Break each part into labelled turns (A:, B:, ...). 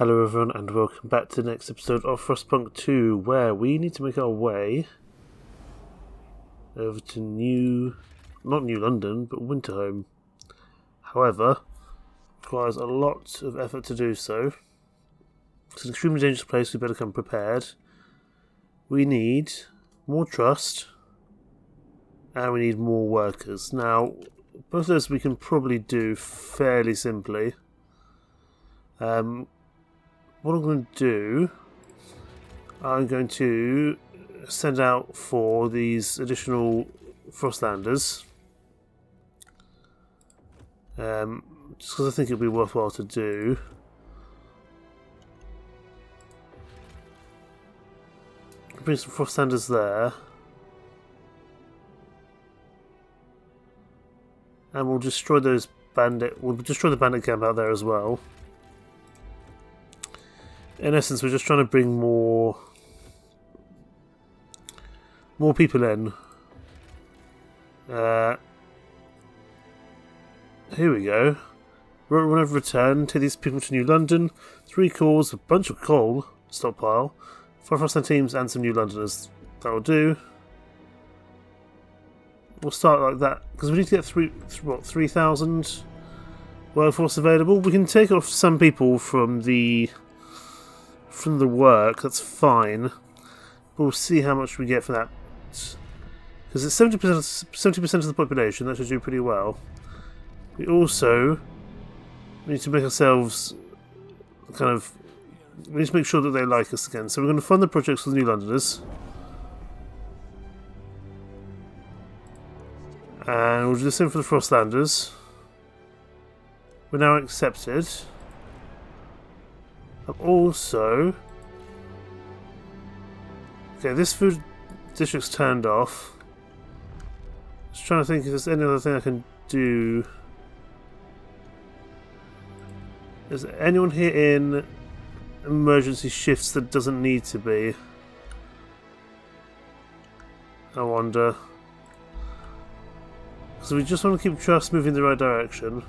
A: Hello everyone and welcome back to the next episode of Frostpunk 2, where we need to make our way over to not New London, but Winterhome. However, it requires a lot of effort to do so. It's an extremely dangerous place, we better come prepared. We need more trust, and we need more workers. Now, both of those we can probably do fairly simply. What I'm going to do, I'm going to send out for these additional Frostlanders. Just because I think it'll be worthwhile to do. Bring some Frostlanders there. And we'll destroy the bandit camp out there as well. In essence, we're just trying to bring more people in. Here we go. Run over return. Take these people to New London. 3 calls, a bunch of coal stockpile, 5 Frostland teams, and some New Londoners. That'll do. We'll start like that because we need to get 3,000 workforce available. We can take off some people from the work, that's fine. But we'll see how much we get for that. Because it's 70% of the population, that should do pretty well. We also need to make ourselves we need to make sure that they like us again. So we're going to fund the projects for the New Londoners. And we'll do the same for the Frostlanders. We're now accepted. Also, okay, this food district's turned off. Just trying to think if there's any other thing I can do. Is there anyone here in emergency shifts that doesn't need to be? I wonder. So we just want to keep trust moving in the right direction.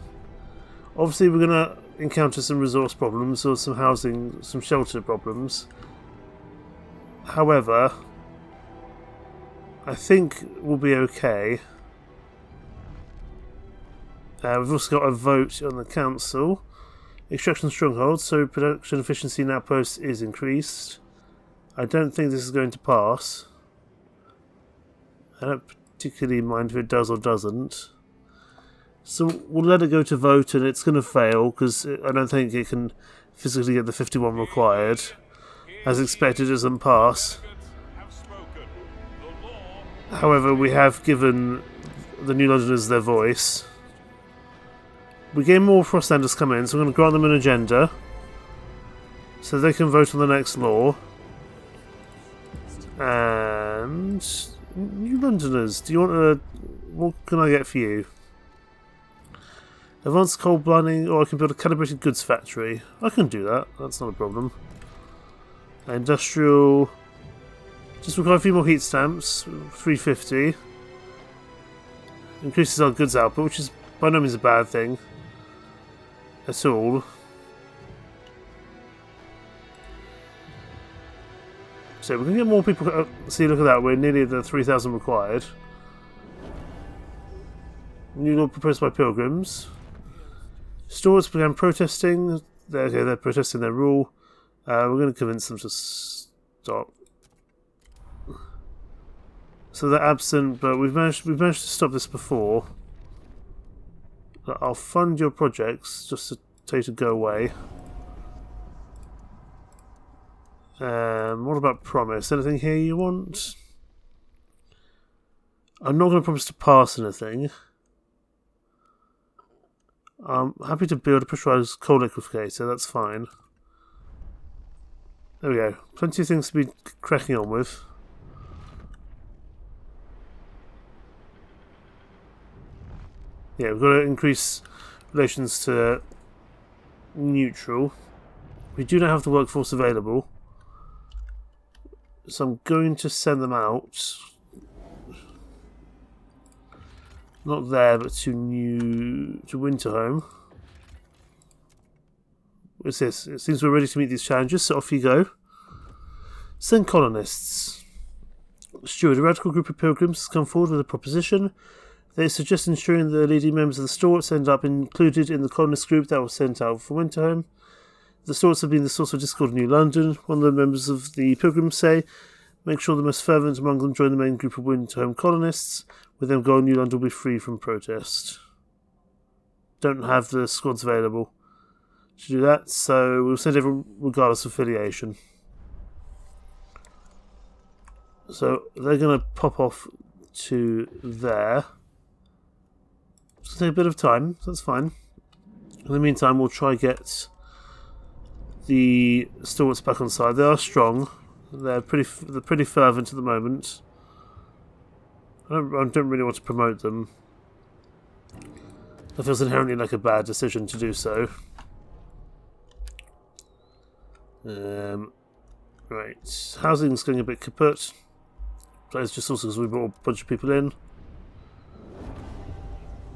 A: Obviously, we're going to encounter some resource problems or some housing, some shelter problems. However, I think we'll be okay. We've also got a vote on the council. Extraction strongholds, so production efficiency in outposts is increased. I don't think this is going to pass. I don't particularly mind if it does or doesn't. So we'll let it go to vote, and it's going to fail because I don't think it can physically get the 51 required. As expected, it doesn't pass. However, we have given the New Londoners their voice. We get more Frostlanders come in, so we're going to grant them an agenda so they can vote on the next law. And New Londoners, do you want what can I get for you? Advanced coal blinding, or I can build a calibrated goods factory. I can do that, that's not a problem. Industrial, just require a few more heat stamps, 350. Increases our goods output, which is by no means a bad thing at all. So we can get more people, see, look at that, we're nearly at the 3,000 required. New law proposed by pilgrims. Stores began protesting. They're protesting their rule. We're going to convince them to stop. So they're absent, but we've managed to stop this before. I'll fund your projects just to tell you to go away. What about promise? Anything here you want? I'm not going to promise to pass anything. I'm happy to build a pressurized coal liquefier, that's fine. There we go. Plenty of things to be cracking on with. Yeah, we've got to increase relations to neutral. We do not have the workforce available. So I'm going to send them out. Not there, but to Winterhome. What's this? It seems we're ready to meet these challenges, so off you go. Send colonists. Steward, a radical group of pilgrims has come forward with a proposition. They suggest ensuring the leading members of the Stewarts end up included in the colonist group that was sent out for Winterhome. The Stewarts have been the source of discord in New London. One of the members of the pilgrims say, make sure the most fervent among them join the main group of Winterhome colonists. With them gone, New London will be free from protest. Don't have the squads available to do that, so we'll send everyone regardless of affiliation. So they're going to pop off to there. It's going to take a bit of time, so that's fine. In the meantime, we'll try get the Stewarts back on side. They are strong. They're pretty fervent at the moment. I don't really want to promote them. That feels inherently like a bad decision to do so. Right, housing's going a bit kaput. That's just also because we brought a bunch of people in.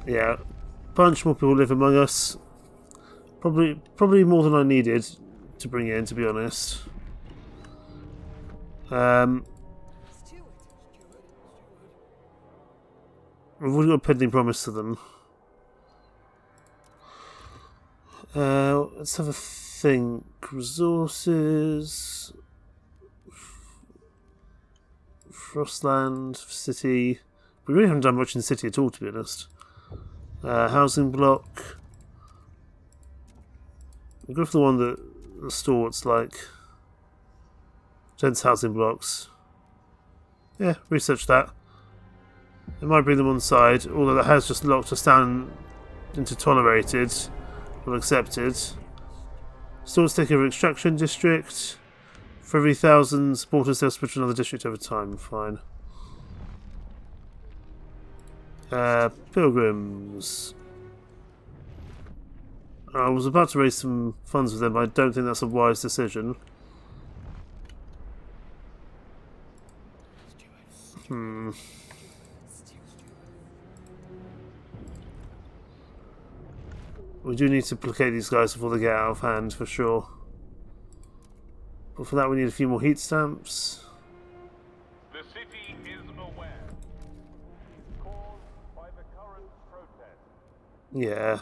A: Yeah, a bunch more people live among us. Probably more than I needed to bring in, to be honest. We've already got a pending promise to them. Let's have a think. Resources. Frostland, City. We really haven't done much in the city at all, to be honest. Housing block. We'll go for the one that the Stewarts like. Dense housing blocks. Yeah, research that. It might bring them on side, although that has just locked us down into tolerated or accepted. Stewarts take over extraction district. For every 1,000 supporters, they'll split to another district over time. Fine. Pilgrims. I was about to raise some funds with them, but I don't think that's a wise decision. We do need to placate these guys before they get out of hand, for sure. But for that we need a few more heat stamps.
B: The city is aware. Caused by the current protest.
A: Yeah.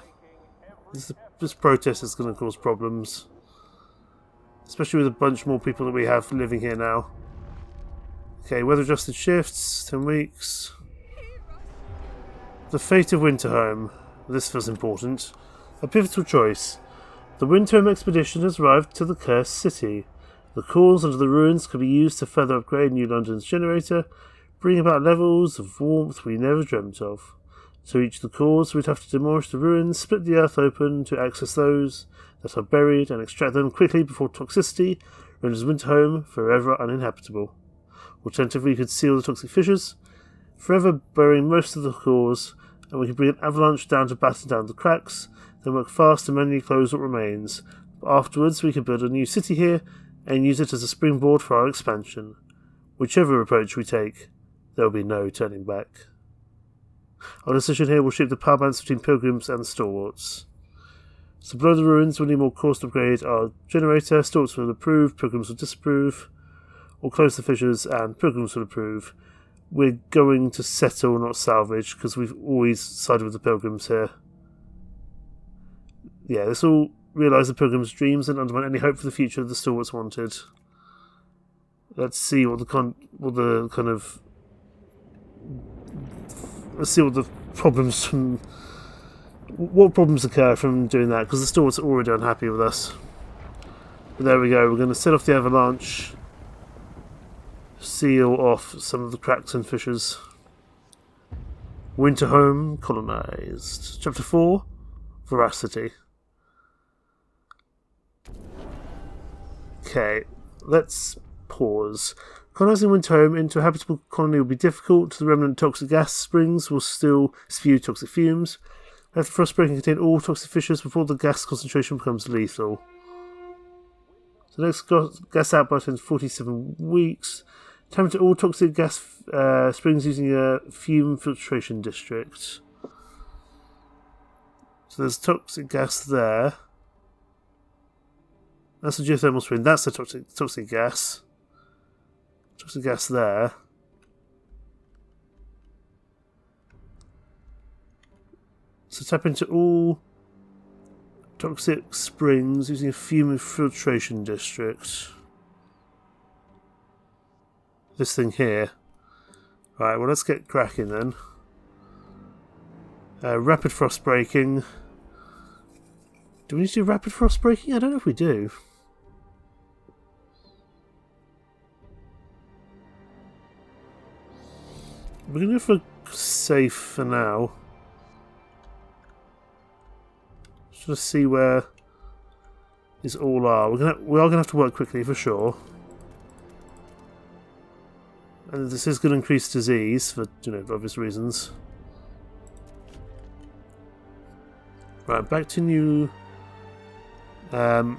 A: This protest is going to cause problems. Especially with a bunch more people that we have living here now. Okay, weather adjusted shifts, 10 weeks. The fate of Winterhome. This feels important. A pivotal choice. The Winterhome expedition has arrived to the Cursed City. The cores under the ruins can be used to further upgrade New London's generator, bring about levels of warmth we never dreamt of. To reach the cores, we'd have to demolish the ruins, split the earth open to access those that are buried, and extract them quickly before toxicity renders Winterhome forever uninhabitable. Alternatively, we could seal the toxic fissures, forever burying most of the cores, and we could bring an avalanche down to batten down the cracks, then work fast to manually close what remains. But afterwards, we could build a new city here and use it as a springboard for our expansion. Whichever approach we take, there will be no turning back. Our decision here will shape the power balance between pilgrims and the Stalwarts. So below the ruins, we need more cores to upgrade our generator. Stalwarts will approve, pilgrims will disapprove. Or close the fissures and pilgrims will approve. We're going to settle, not salvage, because we've always sided with the pilgrims here. Yeah, this will realise the pilgrims' dreams and undermine any hope for the future the Stalwarts wanted. Let's see what the problems from what problems occur from doing that, because the Stalwarts are already unhappy with us. But there we go. We're going to set off the avalanche. Seal off some of the cracks and fissures. Winterhome colonised. Chapter 4, Veracity. Okay, let's pause. Colonising Winterhome into a habitable colony will be difficult. The remnant toxic gas springs will still spew toxic fumes. After Frostpunk can contain all toxic fissures before the gas concentration becomes lethal. So the next gas outburst in 47 weeks. Time to all toxic gas springs using a fume filtration district. So there's toxic gas there. That's the geothermal spring. That's the toxic gas. Toxic gas there. So tap into all toxic springs using a fume filtration district. This thing here. Right, well, let's get cracking then. Rapid frost breaking. Do we need to do rapid frost breaking? I don't know if we do. We're going to go for safe for now. Just to see where these all are. We are going to have to work quickly for sure. And this is going to increase disease for, obvious reasons. Right, back to new. It's not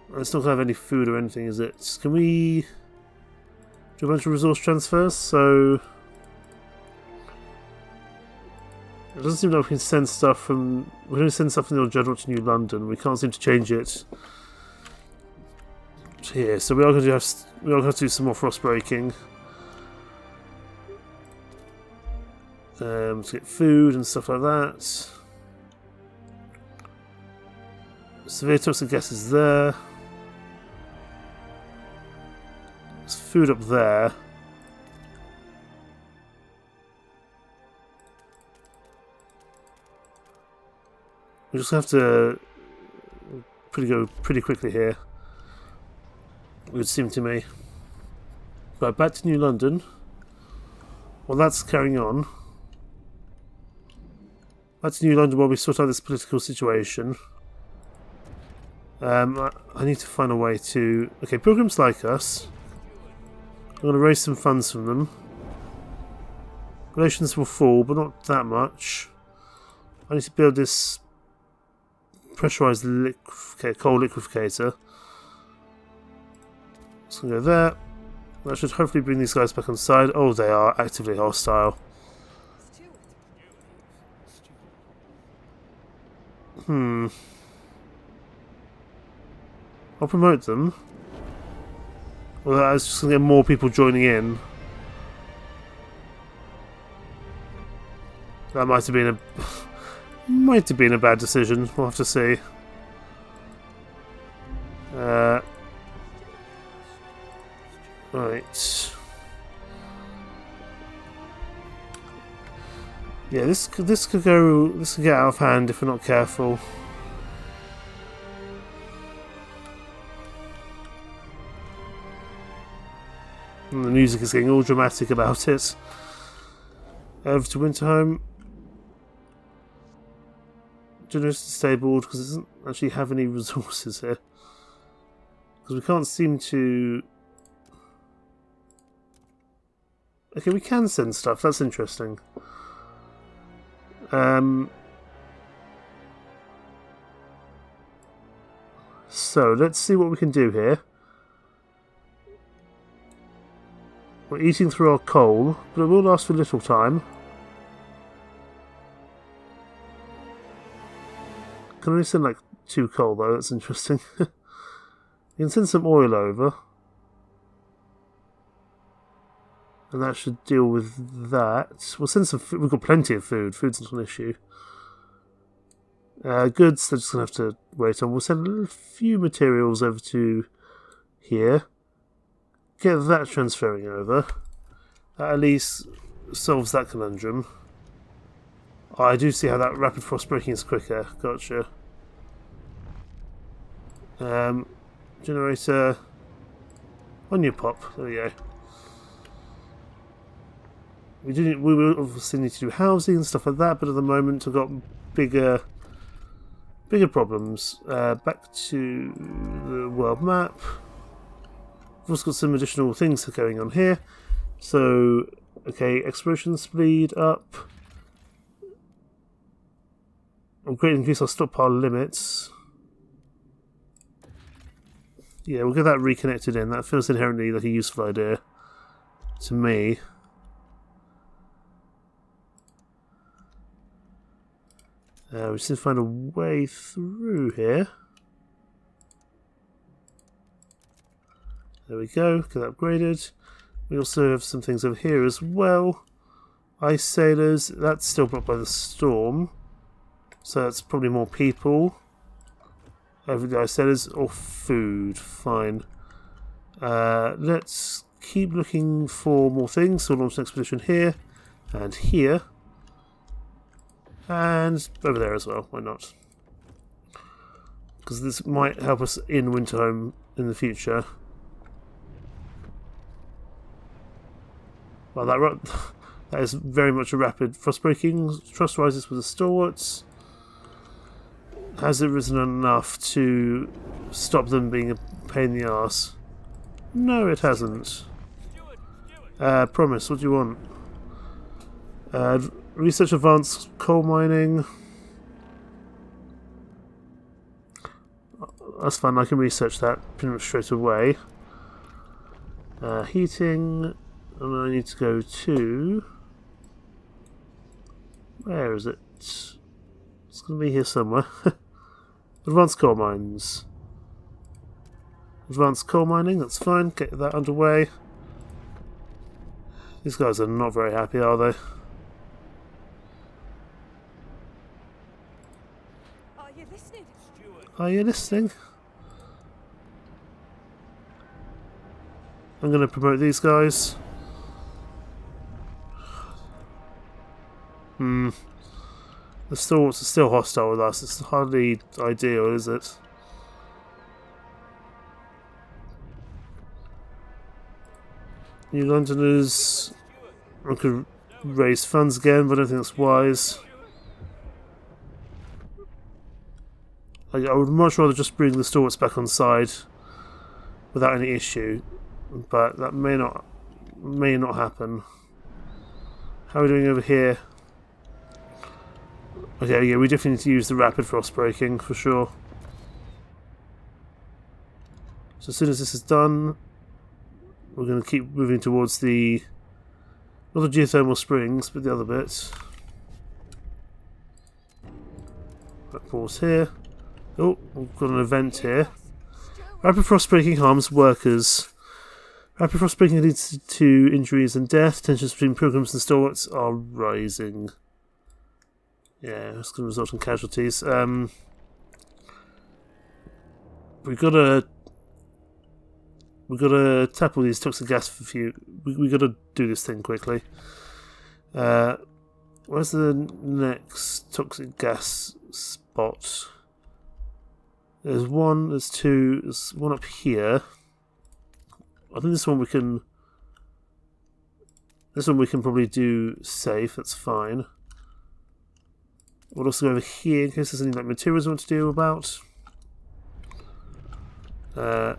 A: going to have any food or anything, is it? Can we do a bunch of resource transfers? So it doesn't seem like we can send stuff from. We can only send stuff from the old Dreadnought to New London. We can't seem to change it here, so we are going to have to do some more frost breaking. To get food and stuff like that. Severe toxic gas is there. There's food up there. We just have to go pretty quickly here. It would seem to me. Right, back to New London. Well, that's carrying on. Back to New London while we sort out this political situation. I need to find a way to... Okay, pilgrims like us. I'm going to raise some funds from them. Relations will fall, but not that much. I need to build this pressurized coal liqueficator. It's going to go there. That should hopefully bring these guys back on side. Oh, they are actively hostile. I'll promote them. Well, I was just going to get more people joining in. That might have been a bad decision. We'll have to see. Right. Yeah, this could get out of hand if we're not careful. And the music is getting all dramatic about it. Over to Winterhome. Generator disabled because it doesn't actually have any resources here. Because we can't seem to... Okay, we can send stuff. That's interesting. So, let's see what we can do here. We're eating through our coal, but it will last for a little time. Can only send like 2 coal though, that's interesting. You can send some oil over. And that should deal with that. We'll send some food. We've got plenty of food. Food's not an issue. Goods, they're just going to have to wait on. We'll send a few materials over to here. Get that transferring over. That at least solves that conundrum. Oh, I do see how that rapid frost breaking is quicker. Gotcha. Generator. On your pop. There we go. We will obviously need to do housing and stuff like that, but at the moment I've got bigger problems. Back to the world map. We've also got some additional things going on here. So, okay, exploration speed up. Greatly increase our stockpile limits. Yeah, we'll get that reconnected in. That feels inherently like a useful idea to me. We just need to find a way through here. There we go, get that upgraded. We also have some things over here as well. Ice sailors, that's still blocked by the storm. So that's probably more people. Over the ice sailors, or food, fine. Let's keep looking for more things. So we'll launch an expedition here, and here. And over there as well, why not? Because this might help us in Winterhome in the future. Well, that is very much a rapid frost breaking. Trust rises with the stalwarts. Has it risen enough to stop them being a pain in the arse? No, it hasn't. Promise, what do you want? Research advanced coal mining. That's fun, I can research that pretty much straight away. Heating, and I need to go to... Where is it? It's going to be here somewhere. Advanced coal mines. Advanced coal mining, that's fine, get that underway. These guys are not very happy, are they?
C: Are you listening?
A: Are you listening? I'm going to promote these guys. The stalwarts are still hostile with us. It's hardly ideal, is it? New Londoners. I could raise funds again, but I don't think that's wise. I would much rather just bring the stalwarts back on side without any issue, but that may not happen. How are we doing over here? Okay, yeah, we definitely need to use the rapid frost breaking for sure. So as soon as this is done, we're going to keep moving towards the not the geothermal springs, but the other bits. Pause here. Oh, we've got an event here. Rapid frost breaking harms workers. Rapid frost breaking leads to injuries and death. Tensions between pilgrims and stalwarts are rising. Yeah, it's going to result in casualties. We've got to tap all these toxic gas for few. We got to do this thing quickly. Where's the next toxic gas spot? There's one, there's two, there's one up here. I think this one we can probably do safe, that's fine. We'll also go over here in case there's any like materials we want to do about.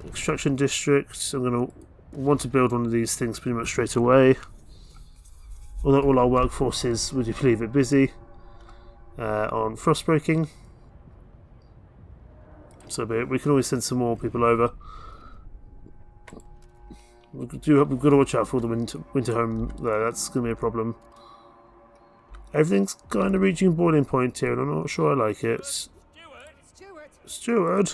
A: Extraction district, I'm going to want to build one of these things pretty much straight away. Although all our workforces would leave it busy on frost breaking. So we can always send some more people over. We've got to watch out for the Winterhome though, that's going to be a problem. Everything's kind of reaching boiling point here and I'm not sure I like it. Steward?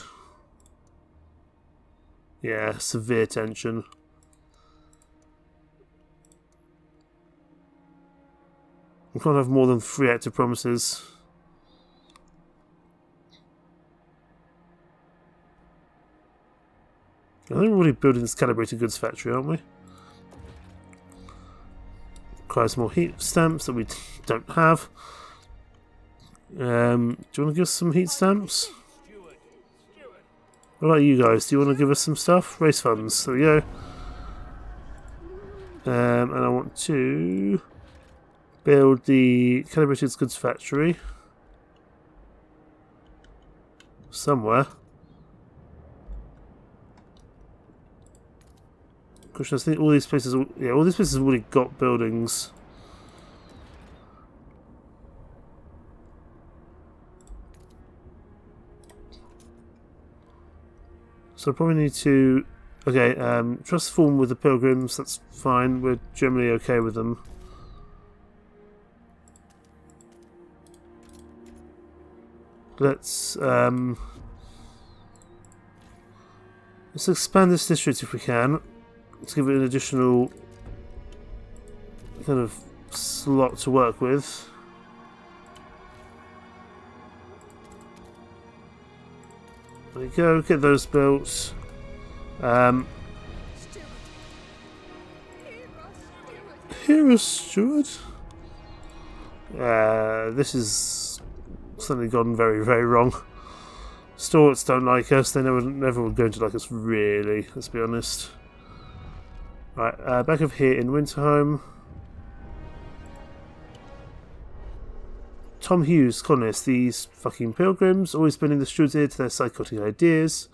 A: Yeah, severe tension. We can't have more than 3 active promises. I think we're already building this calibrated goods factory, aren't we? Requires more heat stamps that we don't have. Do you want to give us some heat stamps? What about you guys? Do you want to give us some stuff? Race funds. There we go. And I want to build the calibrated goods factory somewhere. Gosh, I think all these places, all these places have already got buildings. So I probably need to... Okay, trust form with the pilgrims, that's fine. We're generally okay with them. Let's... Let's expand this district if we can. Let's give it an additional kind of slot to work with. There we go, get those built. Hero Steward? This is suddenly gone very, very wrong. Stewards don't like us, they never were going to like us really, let's be honest. Right, back over here in Winterhome. Tom Hughes, colonists, these fucking pilgrims, always bending the stewards ear to their psychotic ideas,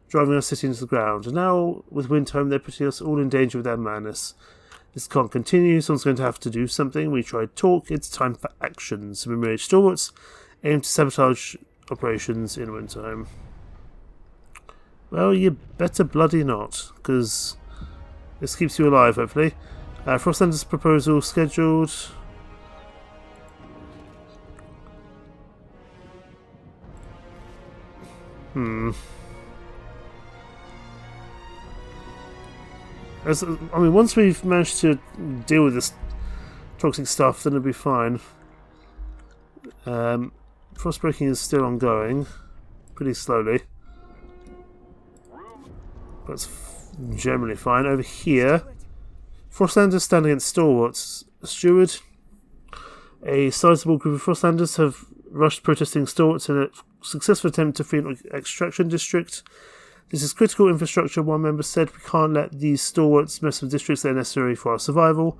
A: driving our city into the ground. And now, with Winterhome, they're putting us all in danger with their madness. This can't continue, someone's going to have to do something. We tried talk, it's time for action. Some enraged stalwarts aim to sabotage operations in Winterhome. Well, you better bloody not, because this keeps you alive, hopefully. Frostlander's proposal scheduled. I mean, once we've managed to deal with this toxic stuff, then it'll be fine. Frostbreaking is still ongoing, pretty slowly. But it's generally fine. Over here, Frostlanders stand against stalwarts. Steward, a sizable group of Frostlanders have rushed protesting stalwarts in a successful attempt to free an extraction district. This is critical infrastructure, one member said. We can't let these stalwarts mess with districts that are necessary for our survival.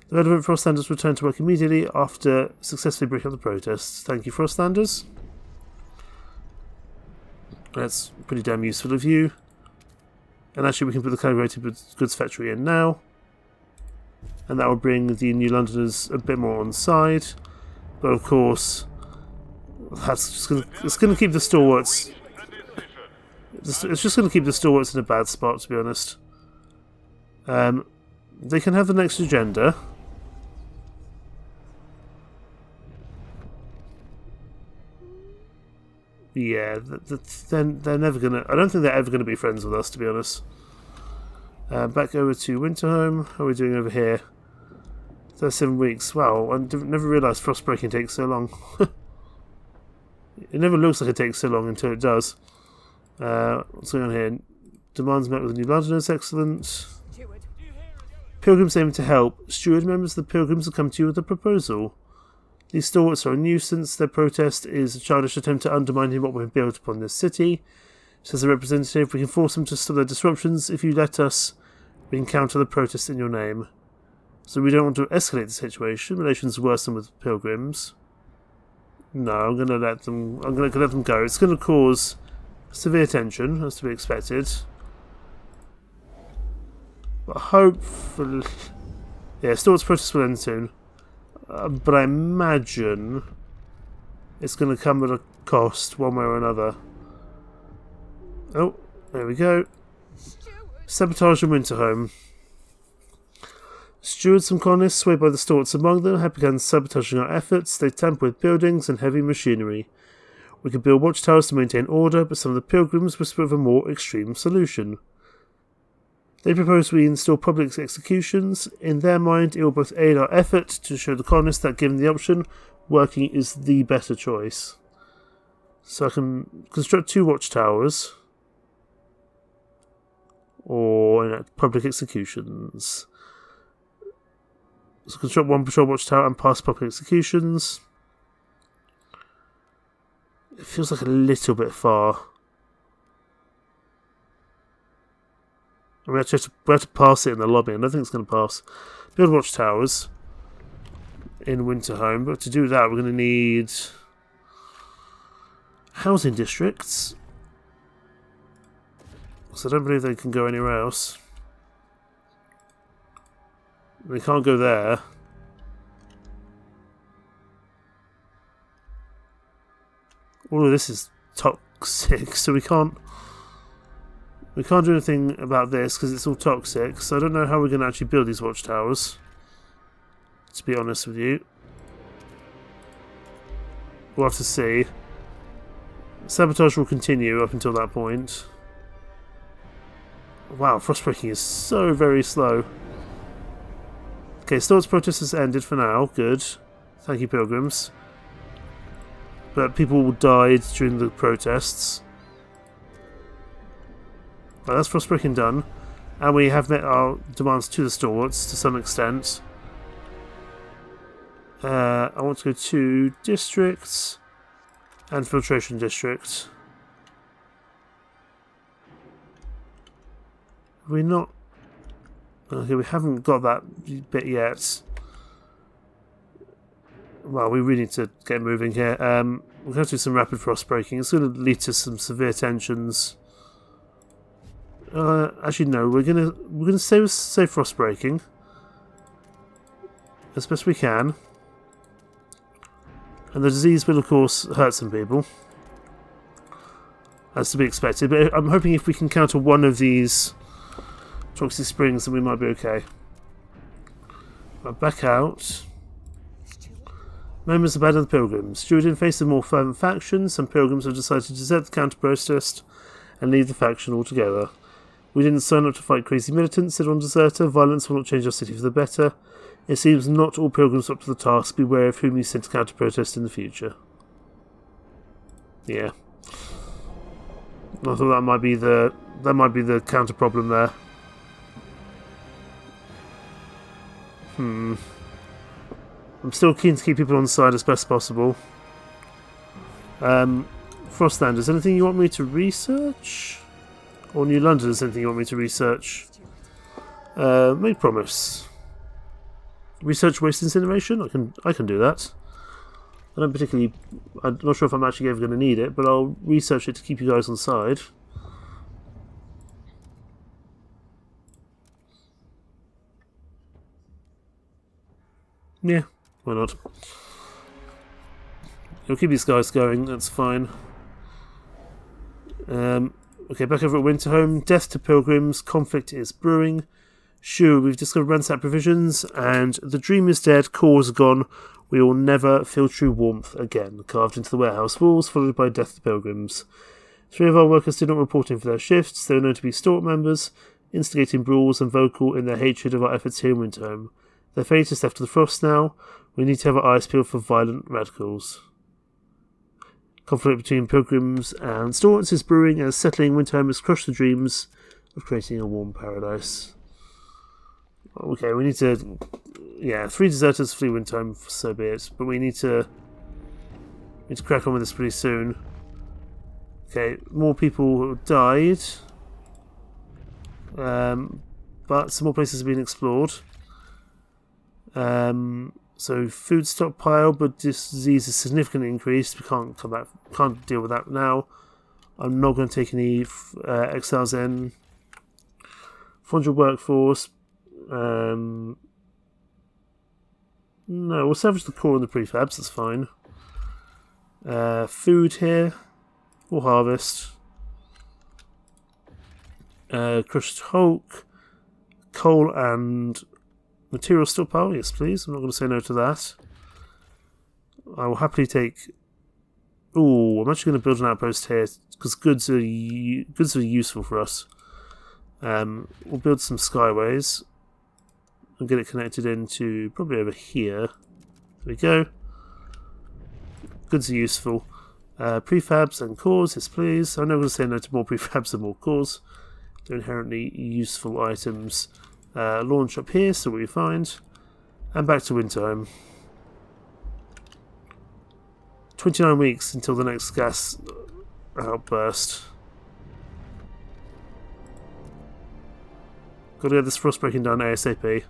A: The relevant Frostlanders return to work immediately after successfully breaking up the protests. Thank you, Frostlanders. That's pretty damn useful of you. And actually we can put the calibrated goods factory in now. And that will bring the New Londoners a bit more on side. But of course, it's going to keep the stalwarts. It's just going to keep the stalwarts in a bad spot, to be honest. They can have the next agenda. Yeah, they're never going to... I don't think they're ever going to be friends with us, to be honest. Back over to Winterhome. How are we doing over here? 37 weeks. Wow, I never realised frostbreaking takes so long. It never looks like it takes so long until it does. What's going on here? Demands met with the New Londoners. Excellent. Pilgrims aiming to help. Steward, members of the Pilgrims have come to you with a proposal. These stalwarts are a nuisance. Their protest is a childish attempt to undermine what we've built upon this city. Says the representative, we can force them to stop their disruptions. If you let us, we can counter the protest in your name. So we don't want to escalate the situation. Relations worsen with Pilgrims. No, I'm going to let them go. It's going to cause severe tension, as to be expected. But hopefully... Yeah, Stewart's protest will end soon. But I imagine it's going to come at a cost, one way or another. Oh, there we go. Sabotage in Winterhome. Stewards and colonists, swayed by the Stewarts among them, have begun sabotaging our efforts. They tamper with buildings and heavy machinery. We could build watchtowers to maintain order, but some of the Pilgrims whisper of a more extreme solution. They propose we install public executions. In their mind, it will both aid our effort to show the colonists that, given the option, working is the better choice. So I can construct 2 watchtowers. Or public executions. So construct 1 patrol watchtower and pass public executions. It feels like a little bit far. We have to pass it in the lobby. I don't think it's going to pass. Build watchtowers in Winterhome. But to do that, we're going to need housing districts. So I don't believe they can go anywhere else. They can't go there. All of this is toxic, so we can't do anything about this because it's all toxic. So I don't know how we're going to actually build these watchtowers, to be honest with you. We'll have to see. Sabotage will continue up until that point. Wow, frostbreaking is so very slow. Okay, Stort's protest has ended for now. Good. Thank you, pilgrims. But people died during the protests. Right, that's frostbreaking done. And we have met our demands to the stalwarts to some extent. I want to go to districts and filtration district. We're not... Okay, we haven't got that bit yet. Well, we really need to get moving here. We're going to have to do some rapid frost breaking. It's going to lead to some severe tensions. Actually, no. We're gonna say frost breaking as best we can. And the disease will, of course, hurt some people, as to be expected. But I'm hoping if we can counter one of these toxic springs, then we might be okay. Right, back out. Members abandon the pilgrims. Due to face a more fervent faction, some pilgrims have decided to desert the counter-protest and leave the faction altogether. We didn't sign up to fight crazy militants, said one deserter. Violence will not change our city for the better. It seems not all pilgrims are up to the task. Beware of whom you send to counter-protest in the future. Yeah. I thought that might be the counter problem there. I'm still keen to keep people on side as best possible. Frostlanders, anything you want me to research? Or New Londoners, anything you want me to research? Make promise. Research waste incineration? I can do that. I don't particularly... I'm not sure if I'm actually ever going to need it, but I'll research it to keep you guys on side. Yeah, why not? You'll keep these guys going, that's fine. Okay, back over at Winterhome. Death to pilgrims, conflict is brewing. Sure, we've discovered ransacked provisions, and the dream is dead, cause gone. We will never feel true warmth again. Carved into the warehouse walls, followed by death to pilgrims. 3 of our workers did not report in for their shifts. They were known to be Stork members, instigating brawls and vocal in their hatred of our efforts here in Winterhome. Their fate is left to the frost now. We need to have our eyes peeled for violent radicals. Conflict between pilgrims and stalwarts is brewing as settling Winterhome has crushed the dreams of creating a warm paradise. Okay, we need to... Yeah, 3 deserters flee Winterhome, so be it. But we need to crack on with this pretty soon. Okay, more people died. But some more places have been explored. So food stockpile, but disease is significantly increased. We can't deal with that now. I'm not going to take any exiles in. 400 workforce. No, we'll salvage the core and the prefabs, that's fine. Food here. We'll harvest. Crushed Hulk. Coal and material stockpile, yes please. I'm not going to say no to that. I will happily take... Ooh, I'm actually going to build an outpost here, because goods are useful for us. We'll build some skyways. And get it connected into probably over here. There we go. Goods are useful. Prefabs and cores, yes please. I'm never going to say no to more prefabs and more cores. They're inherently useful items. Launch up here, so we find. And back to Winterhome. 29 weeks until the next gas outburst. Got to get this frost breaking done ASAP.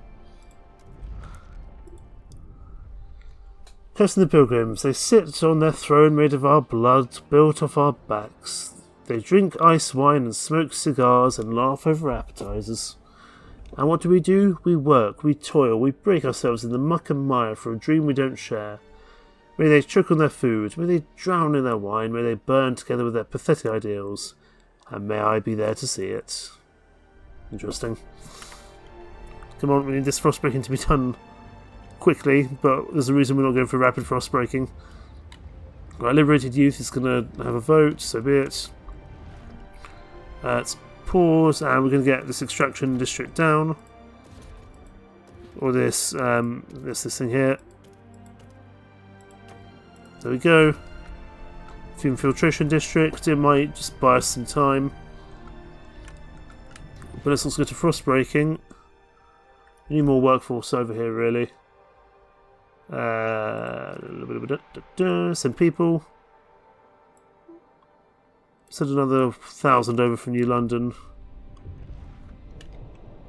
A: Cursing the pilgrims, they sit on their throne made of our blood, built off our backs. They drink ice wine and smoke cigars and laugh over appetizers. And what do? We work, we toil, we break ourselves in the muck and mire for a dream we don't share. May they choke on their food, may they drown in their wine, may they burn together with their pathetic ideals, and may I be there to see it. Interesting. Come on, we need this frost breaking to be done quickly, but there's a reason we're not going for rapid frost breaking. Right, Liberated Youth is going to have a vote, so be it. It's pause, and we're going to get this extraction district down. Or this thing here. There we go. Fume filtration district. It might just buy us some time. But let's also go to frost breaking. We need more workforce over here, really. Send people. Send another 1,000 over from New London.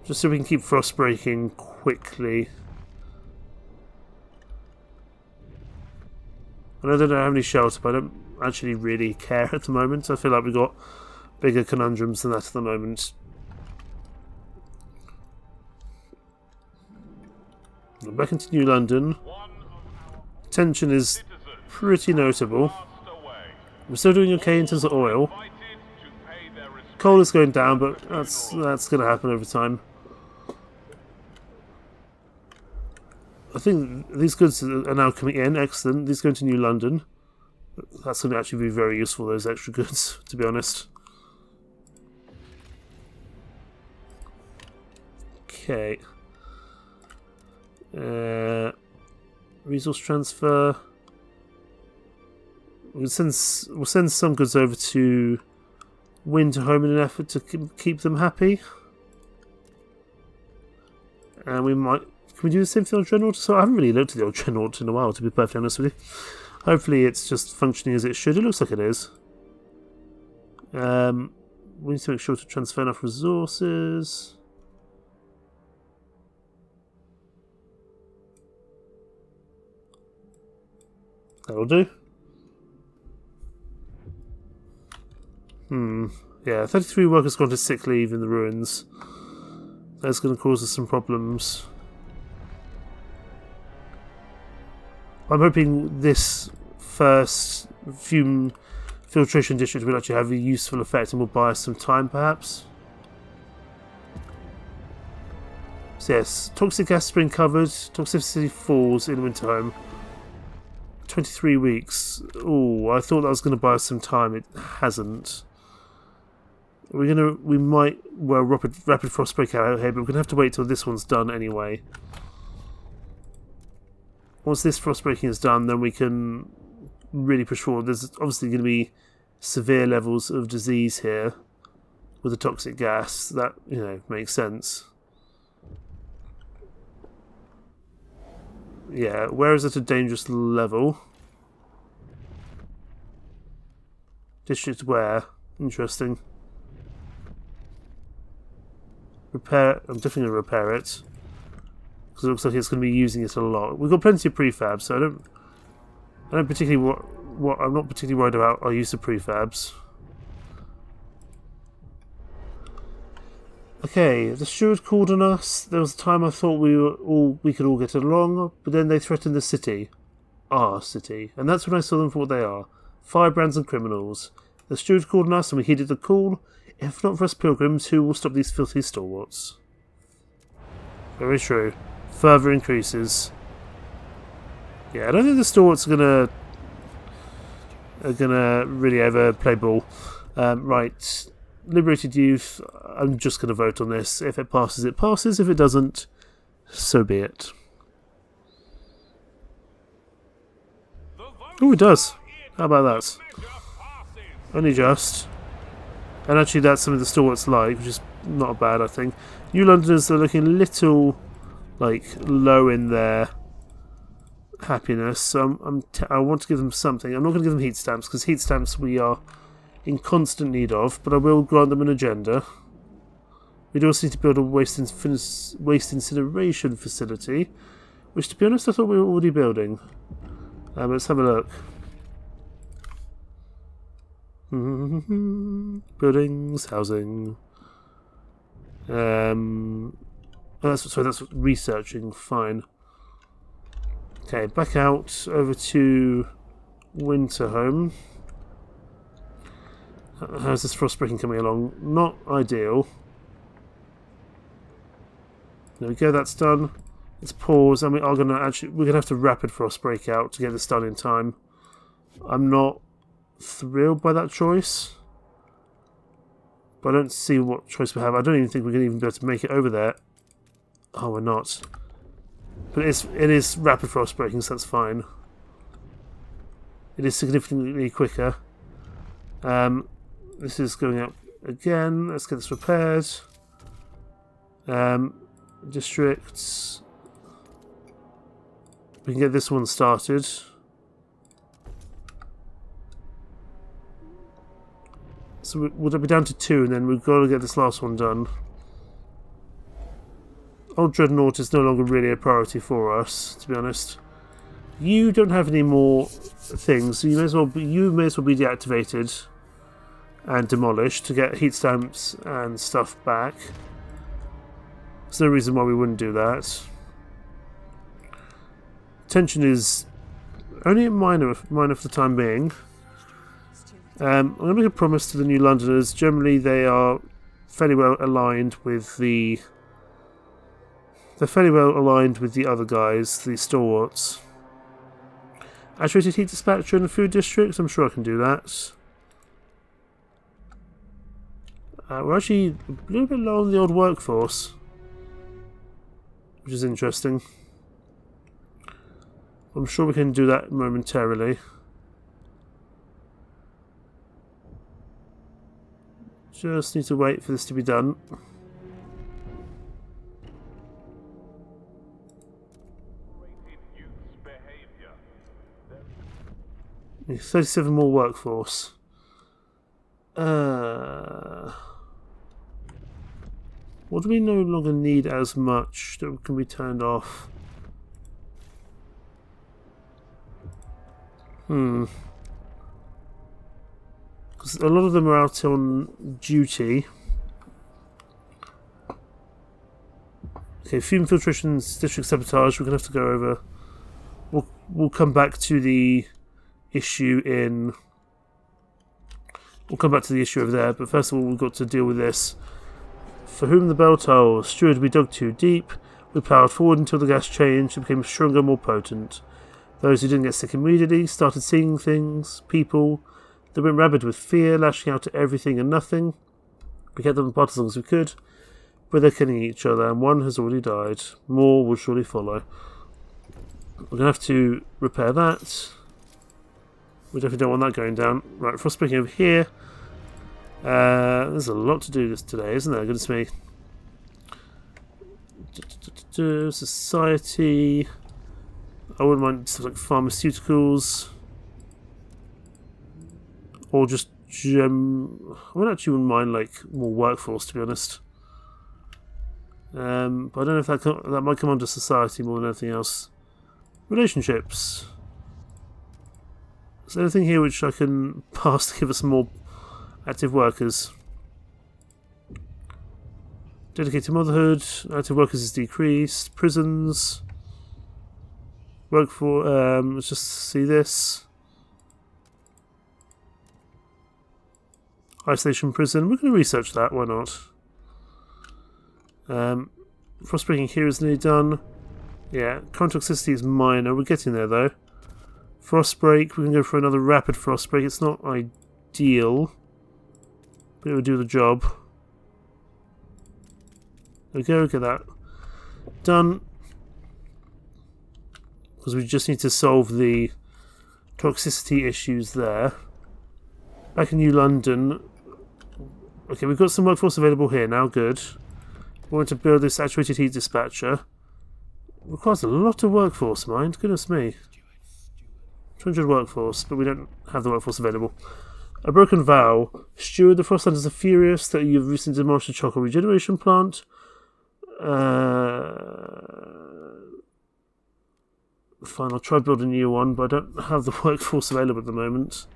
A: Just so we can keep frost breaking quickly. I know they don't have any shelter, but I don't actually really care at the moment. I feel like we've got bigger conundrums than that at the moment. Back into New London. Tension is pretty notable. We're still doing okay in terms of oil. Coal is going down, but that's going to happen over time. I think these goods are now coming in. Excellent. These go to New London. That's going to actually be very useful, those extra goods, to be honest. Okay. Resource transfer. We'll send some goods over to Winterhome in an effort to keep them happy. And we might... Can we do the same thing on Dreadnought? So I haven't really looked at the old Dreadnought in a while, to be perfectly honest with you. Hopefully it's just functioning as it should. It looks like it is. We need to make sure to transfer enough resources. That'll do. Yeah, 33 workers gone to sick leave in the ruins. That's going to cause us some problems. I'm hoping this first fume filtration district will actually have a useful effect and will buy us some time, perhaps. So yes, toxic gas has been covered. Toxicity falls in Winterhome. 23 weeks. Oh, I thought that was going to buy us some time. It hasn't. We might rapid frost break out here, but we're gonna have to wait till this one's done anyway. Once this frost breaking is done, then we can really push forward. There's obviously going to be severe levels of disease here with the toxic gas. That, you know, makes sense. Yeah, where is it a dangerous level? District where? Interesting. Repair. I'm definitely going to repair it. Because it looks like it's going to be using it a lot. We've got plenty of prefabs, so I don't particularly I'm not particularly worried about our use of prefabs. Okay, the steward called on us. There was a time I thought we could all get along, but then they threatened the city. Our city. And that's when I saw them for what they are. Firebrands and criminals. The steward called on us and we heeded the call. If not for us pilgrims, who will stop these filthy stalwarts? Very true. Further increases. Yeah, I don't think the stalwarts are gonna really ever play ball. Right. Liberated youth, I'm just going to vote on this. If it passes, it passes. If it doesn't, so be it. Oh, it does. How about that? Only just. And actually that's something the stalwarts like, which is not bad, I think. New Londoners are looking a little, like, low in their happiness. So I want to give them something. I'm not going to give them heat stamps, because heat stamps we are in constant need of, but I will grant them an agenda. We'd also need to build a waste incineration facility, which, to be honest, I thought we were already building. Let's have a look. Buildings, housing. That's researching. Fine. Okay, back out over to Winterhome. How's this frostbreaking coming along? Not ideal. There we go, that's done. Let's pause, and we're gonna have to rapid frost break out to get this done in time. I'm not thrilled by that choice, But I don't see what choice we have. I don't even think we're going to even be able to make it over there. Oh, we're not. But it is rapid frost breaking, so that's fine. It is significantly quicker. This is going up again. Let's get this repaired. Districts. We can get this one started. So we'll be down to 2, and then we've got to get this last one done. Old Dreadnought is no longer really a priority for us, to be honest. You don't have any more things, so you may as well be deactivated and demolished to get heat stamps and stuff back. There's no reason why we wouldn't do that. Tension is only minor for the time being. I'm going to make a promise to the New Londoners. Generally, they are fairly well aligned with the. They're fairly well aligned with the other guys, the stalwarts. Actuated heat dispatcher in the food district. I'm sure I can do that. We're actually a little bit low on the old workforce, which is interesting. I'm sure we can do that momentarily. Just need to wait for this to be done. Yeah, 37 more workforce. What do we no longer need as much that can be turned off? Because a lot of them are out on duty. Okay, fume filtrations, district sabotage. We're gonna have to go over. We'll come back to the issue in. We'll come back to the issue over there. But first of all, we've got to deal with this. For whom the bell tolls, steward, we dug too deep. We ploughed forward until the gas changed and became stronger, more potent. Those who didn't get sick immediately started seeing things, people. They went rabid with fear, lashing out at everything and nothing. We kept them apart as long as we could, but they're killing each other, and one has already died. More will surely follow. We're going to have to repair that. We definitely don't want that going down. Right, Frostpunk over here. There's a lot to do today, isn't there? Goodness me. Society. I wouldn't mind stuff like pharmaceuticals. Or just I wouldn't mind like more workforce, to be honest. But I don't know if that might come under society more than anything else. Relationships. Is there anything here which I can pass to give us more active workers? Dedicated motherhood. Active workers is decreased. Prisons. Let's just see this. Isolation prison. We're going to research that. Why not? Frostbreaking here is nearly done. Yeah, current toxicity is minor. We're getting there though. Frostbreak. We can go for another rapid frostbreak. It's not ideal, but it will do the job. There we go. Get that done. Because we just need to solve the toxicity issues there. Back in New London. Okay, we've got some workforce available here now, good. We want to build this actuated heat dispatcher. Requires a lot of workforce, mind. Goodness me. 200 workforce, but we don't have the workforce available. A broken vow. Steward, the Frostlanders are furious that you've recently demolished a charcoal regeneration plant. Fine, I'll try building a new one, but I don't have the workforce available at the moment.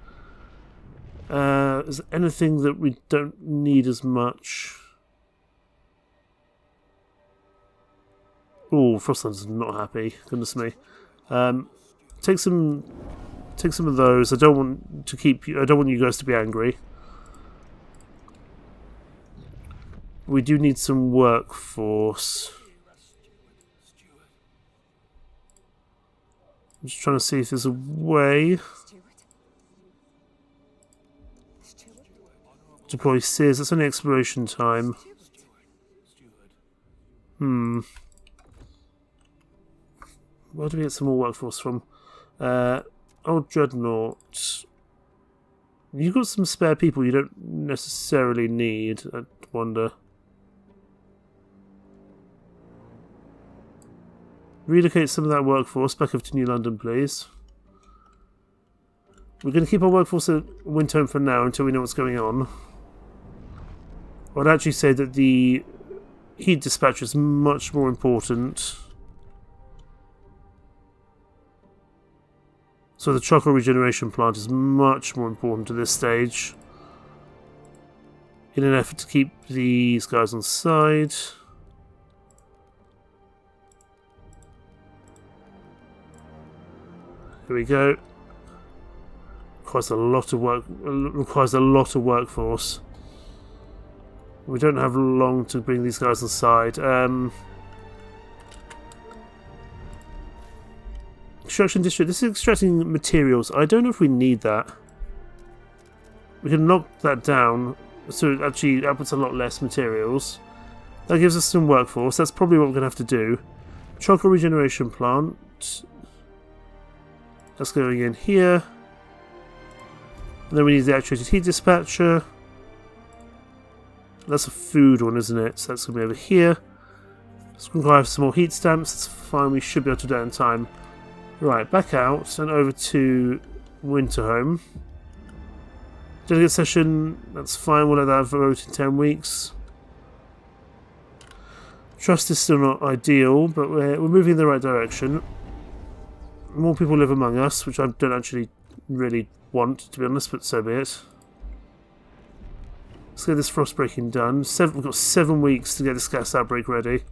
A: Is there anything that we don't need as much? Oh, Frostland's not happy. Goodness me. Take some of those. I don't want to keep you. I don't want you guys to be angry. We do need some workforce. I'm just trying to see if there's a way deploy Sears. That's only exploration time. Where do we get some more workforce from? Old Dreadnought. You've got some spare people you don't necessarily need, I wonder. Relocate some of that workforce back over to New London, please. We're going to keep our workforce at Winterhome for now until we know what's going on. I'd actually say that the heat dispatch is much more important. So the charcoal regeneration plant is much more important at this stage. In an effort to keep these guys on side. Here we go. Requires a lot of work. Requires a lot of workforce. We don't have long to bring these guys on side. Extraction district. This is extracting materials. I don't know if we need that. We can knock that down, so it actually outputs a lot less materials. That gives us some workforce. That's probably what we're going to have to do. Charcoal regeneration plant. That's going in here. And then we need the actuated heat dispatcher. That's a food one, isn't it? So that's going to be over here. So we're going to have some more heat stamps. That's fine. We should be able to do that in time. Right, back out and over to Winterhome. Delegate session, that's fine. We'll let that vote in 10 weeks. Trust is still not ideal, but we're moving in the right direction. More people live among us, which I don't actually really want, to be honest, but so be it. Let's get this frost breaking done. We've got 7 weeks to get this gas outbreak ready.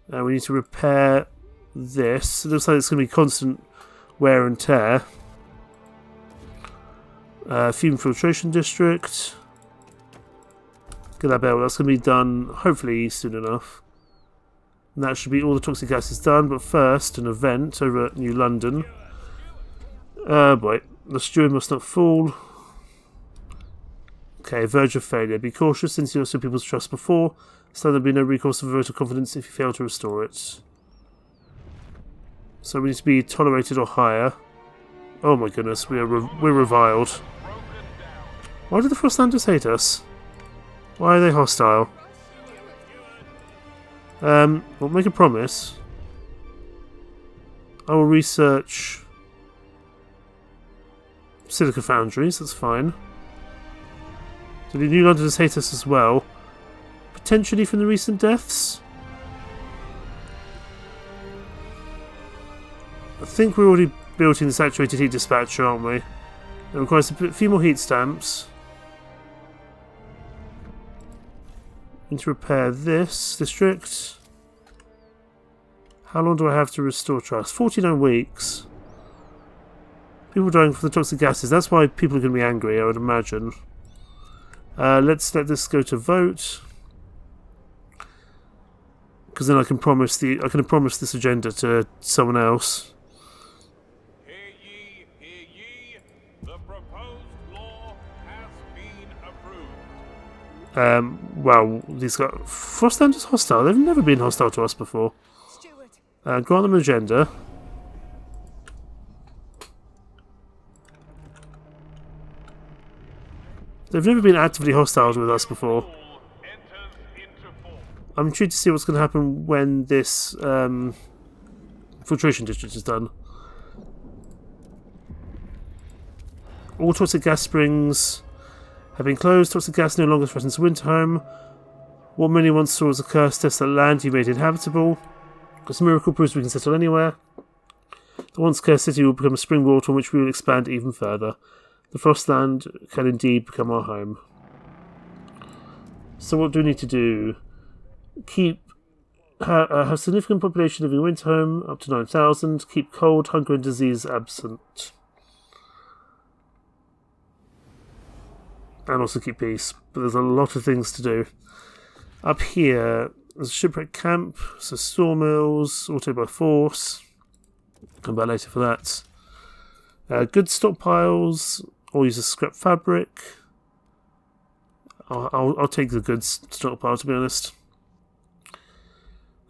A: We need to repair this. It looks like it's going to be constant wear and tear. Fume filtration district. Get that bell. That's going to be done hopefully soon enough. And that should be all the toxic gases done. But first, an event over at New London. Boy, the steward must not fall. Okay, verge of failure. Be cautious since you lost people's trust before. So there'll be no recourse for vote of confidence if you fail to restore it. So we need to be tolerated or higher. Oh my goodness, we're reviled. Why do the Frostlanders hate us? Why are they hostile? We'll make a promise. I will research silica foundries, that's fine. Do the New Londoners hate us as well? Potentially from the recent deaths? I think we're already building this actuated heat dispatcher, aren't we? It requires a few more heat stamps. Need to repair this district. How long do I have to restore trust? 49 weeks. People dying from the toxic gases. That's why people are going to be angry, I would imagine. Let's let this go to vote. Because then I can promise this agenda to someone else. Well, these guys... Frostlanders hostile? They've never been hostile to us before. Grant them an agenda. They've never been actively hostile with us before. I'm intrigued to see what's going to happen when this filtration district is done. All toxic gas springs have been closed. Toxic gas no longer threatens Winterhome. What many once saw as a curse tests that land you made inhabitable. This miracle proves we can settle anywhere. The once cursed city will become a springboard on which we will expand even further. The Frostland can indeed become our home. So what do we need to do? Have significant population living in Winterhome, up to 9,000. Keep cold, hunger and disease absent. And also keep peace. But there's a lot of things to do. Up here, there's a shipwreck camp, so sawmills, auto by force. Come back later for that. Good stockpiles, or use a scrap fabric. I'll take the goods stockpile, to be honest.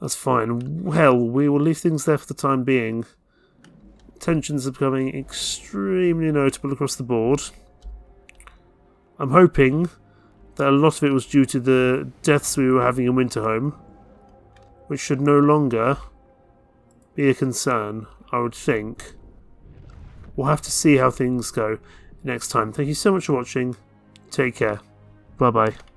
A: That's fine. Well, we will leave things there for the time being. Tensions are becoming extremely notable across the board. I'm hoping that a lot of it was due to the deaths we were having in Winterhome, which should no longer be a concern, I would think. We'll have to see how things go next time. Thank you so much for watching. Take care. Bye-bye.